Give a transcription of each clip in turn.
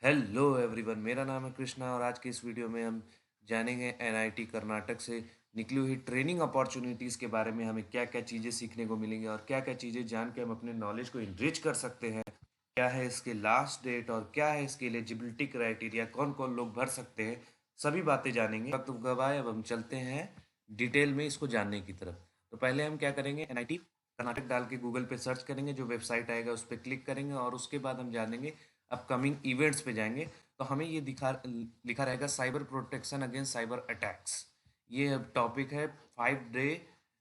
Hello everyone, मेरा नाम है कृष्णा और आज की इस वीडियो में हम जानेंगे एनआईटी कर्नाटक से निकली हुई ट्रेनिंग अपॉर्चुनिटीज़ के बारे में। हमें क्या क्या चीज़ें सीखने को मिलेंगी और क्या क्या चीज़ें जान के हम अपने नॉलेज को इनरिच कर सकते हैं। क्या है इसके लास्ट डेट और क्या है इसके एलिजिबिलिटी क्राइटेरिया, कौन कौन लोग भर सकते हैं, सभी बातें जानेंगे। वक्त गवाए, अब हम चलते हैं डिटेल में इसको जानने की तरफ। तो पहले हम क्या करेंगे, एनआईटी कर्नाटक डाल के गूगल पे सर्च करेंगे, जो वेबसाइट आएगा उस पर क्लिक करेंगे और उसके बाद हम जानेंगे अपकमिंग इवेंट्स पे जाएंगे। तो हमें ये दिखा लिखा रहेगा cyber protection against cyber attacks. ये टॉपिक है 5 day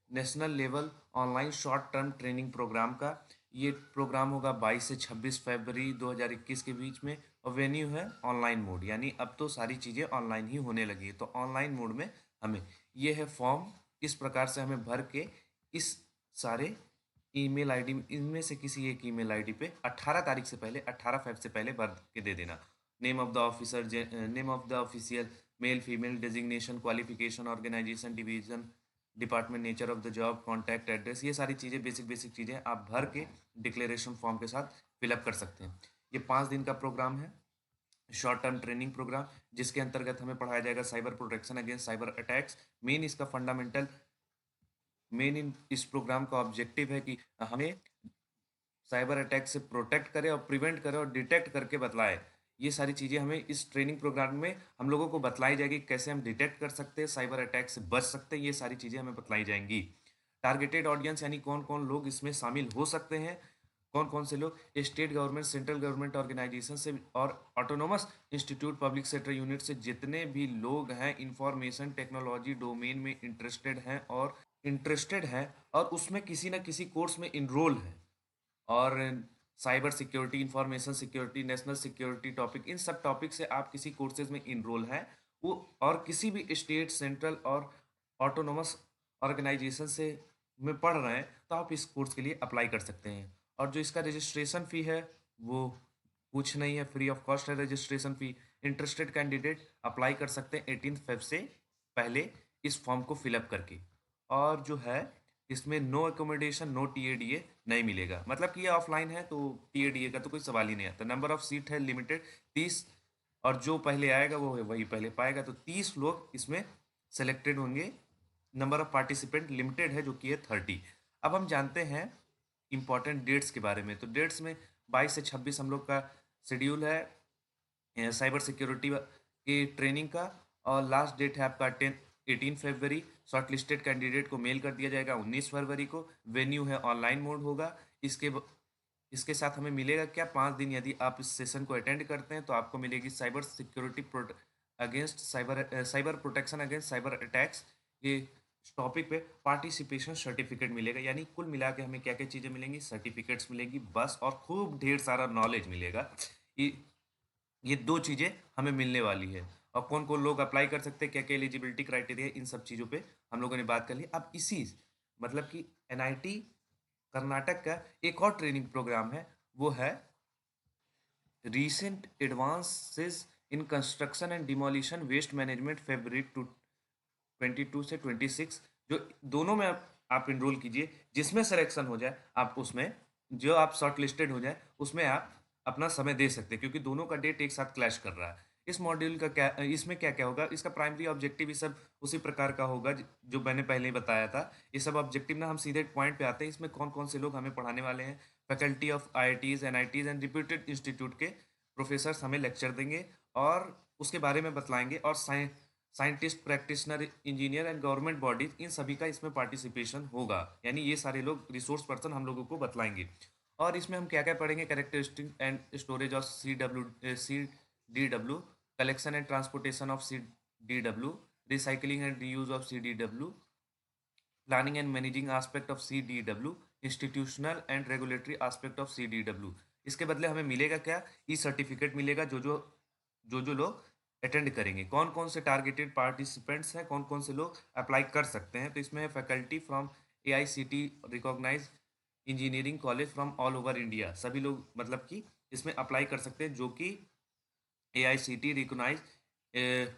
national level online short term training programme का। ये प्रोग्राम होगा 22 से 26 फरवरी 2021 के बीच में और वेन्यू है ऑनलाइन मोड, यानी अब तो सारी चीज़ें ऑनलाइन ही होने लगी है। तो ऑनलाइन मोड में हमें ये है फॉर्म, इस प्रकार से हमें भर के इस सारे ईमेल आईडी, इनमें से किसी एक ईमेल आईडी पे 18 तारीख से पहले, 18 फेब से पहले भर के दे देना। Name of the officer, name of the official, male female, designation, qualification, organisation, division, department, nature of the job, contact address, ये सारी चीज़ें बेसिक बेसिक चीज़ें आप भर के डिक्लेरेशन फॉर्म के साथ फिलअप कर सकते हैं। ये 5 दिन का प्रोग्राम है, शॉर्ट टर्म ट्रेनिंग प्रोग्राम, जिसके अंतर्गत हमें पढ़ाया जाएगा cyber protection against cyber attacks. Main इसका फंडामेंटल, मेन इन इस प्रोग्राम का ऑब्जेक्टिव है कि हमें साइबर अटैक से प्रोटेक्ट करे और प्रिवेंट करे और डिटेक्ट करके बतलाए। ये सारी चीज़ें हमें इस ट्रेनिंग प्रोग्राम में हम लोगों को बतलाई जाएगी, कैसे हम डिटेक्ट कर सकते हैं, साइबर अटैक से बच सकते हैं। ये सारी चीज़ें हमें बतलाई जाएंगी। टारगेटेड ऑडियंस यानी कौन कौन लोग इसमें शामिल हो सकते हैं, कौन कौन से लोग state government, central government organisation से और autonomous institute, public sector unit से जितने भी लोग हैं इंफॉर्मेशन टेक्नोलॉजी डोमेन में इंटरेस्टेड हैं और उसमें किसी न किसी कोर्स में इनरोल है, और cyber security, information security, national security topic, इन सब टॉपिक से आप किसी कोर्सेज में इनरोल हैं वो, और किसी भी स्टेट, सेंट्रल और ऑटोनोमस ऑर्गेनाइजेशन से में पढ़ रहे हैं, तो आप इस कोर्स के लिए अप्लाई कर सकते हैं। और जो इसका रजिस्ट्रेशन फ़ी है वो कुछ नहीं है, फ्री ऑफ कॉस्ट है रजिस्ट्रेशन फ़ी। इंटरेस्टेड कैंडिडेट अप्लाई कर सकते हैं 18 फेब से पहले इस फॉर्म को फिलअप करके। और जो है इसमें नो एकोमोडेशन, नो टीएडीए नहीं मिलेगा, मतलब कि ये ऑफलाइन है तो टीएडीए का तो कोई सवाल ही नहीं आता। नंबर ऑफ सीट है लिमिटेड 30, और जो पहले आएगा वो वही पहले पाएगा, तो 30 लोग इसमें सेलेक्टेड होंगे। नंबर ऑफ पार्टिसिपेंट लिमिटेड है, जो कि है 30। अब हम जानते हैं इंपॉर्टेंट डेट्स के बारे में। तो डेट्स में 22 से 26 हम लोग का शेड्यूल है साइबर सिक्योरिटी की ट्रेनिंग का, और लास्ट डेट है आपका 18 फरवरी। शॉर्ट लिस्टेड कैंडिडेट को मेल कर दिया जाएगा 19 फरवरी को। वेन्यू है ऑनलाइन मोड होगा। इसके साथ हमें मिलेगा क्या, 5 दिन यदि आप इस सेशन को अटेंड करते हैं तो आपको मिलेगी cyber security against cyber protection against cyber attacks, ये टॉपिक पे पार्टिसिपेशन सर्टिफिकेट मिलेगा। यानी कुल मिला के हमें क्या क्या चीज़ें मिलेंगी, सर्टिफिकेट्स मिलेंगी बस, और खूब ढेर सारा नॉलेज मिलेगा। ये ये दो चीज़ें हमें मिलने वाली है। और कौन कौन लोग अप्लाई कर सकते हैं, क्या क्या एलिजिबिलिटी क्राइटेरिया, इन सब चीज़ों पे हम लोगों ने बात कर ली। अब इसी, मतलब कि एनआईटी कर्नाटक का एक और ट्रेनिंग प्रोग्राम है, वो है recent advances in construction and demolition waste management, फरवरी 22 से 26। जो दोनों में आप इनरोल कीजिए, जिसमें सिलेक्शन हो जाए आप उसमें, जो आप शॉर्ट लिस्टेड हो जाए उसमें आप अपना समय दे सकते हैं, क्योंकि दोनों का डेट एक साथ क्लैश कर रहा है। इस मॉड्यूल का क्या, इसमें क्या क्या होगा, इसका प्राइमरी ऑब्जेक्टिव ये सब उसी प्रकार का होगा जो मैंने पहले ही बताया था। ये सब ऑब्जेक्टिव ना, हम सीधे पॉइंट पे आते हैं। इसमें कौन कौन से लोग हमें पढ़ाने वाले हैं, faculty of IITs, NITs and reputed institute के प्रोफेसर्स हमें लेक्चर देंगे और उसके बारे में बतलाएंगे। और scientist, practitioner, engineer and government bodies, इन सभी का इसमें पार्टिसिपेशन होगा। यानी ये सारे लोग रिसोर्स पर्सन हम लोगों को बतलाएंगे। और इसमें हम क्या क्या पढ़ेंगे, characteristic and storage of C D W, collection and transportation of C D W, recycling and reuse of C D W, planning and managing aspect of C D W, institutional and regulatory aspect of C D W. इसके बदले हमें मिलेगा क्या, ई certificate मिलेगा। जो लोग attend करेंगे, कौन कौन से टारगेटेड पार्टिसिपेंट्स हैं, कौन कौन से लोग अप्लाई कर सकते हैं, तो इसमें है faculty from AICTE recognise engineering college from all over India. सभी लोग मतलब कि इसमें अप्लाई कर सकते हैं जो कि एआईसीटी रिकॉग्नाइज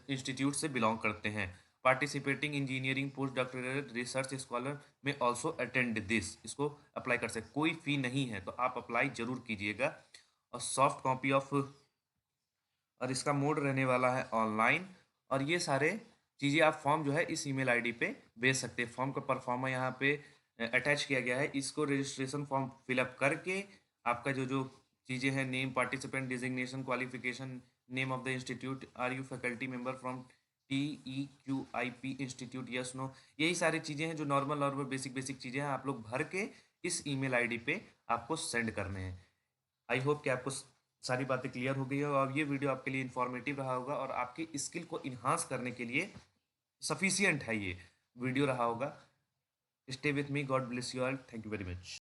इंस्टीट्यूट से बिलोंग करते हैं। Participating engineering post doctoral research scholar में ऑल्सो अटेंड दिस, इसको अप्लाई कर सकते, कोई फी नहीं है, तो आप अप्लाई जरूर कीजिएगा। और सॉफ्ट कॉपी ऑफ और इसका मोड रहने वाला है ऑनलाइन। और ये सारे चीज़ें आप फॉर्म जो है इस ईमेल आईडी पे भेज सकते हैं। फॉर्म का परफॉर्मा यहाँ पे अटैच किया गया है। इसको रजिस्ट्रेशन फॉर्म फिलअप करके आपका जो जो चीज़ें हैं, name, participant designation, qualification, name of the institute, are you faculty member from TEQIP institute, yes no, यही सारी चीज़ें हैं जो नॉर्मल और बेसिक बेसिक चीज़ें हैं, आप लोग भर के इस ईमेल आईडी पे आपको सेंड करने हैं। आई होप कि आपको सारी बातें क्लियर हो गई हो और ये वीडियो आपके लिए इन्फॉर्मेटिव रहा होगा और आपकी स्किल को इन्हांस करने के लिए सफिशियंट है ये वीडियो रहा होगा। Stay with me, God bless you all, thank you very much.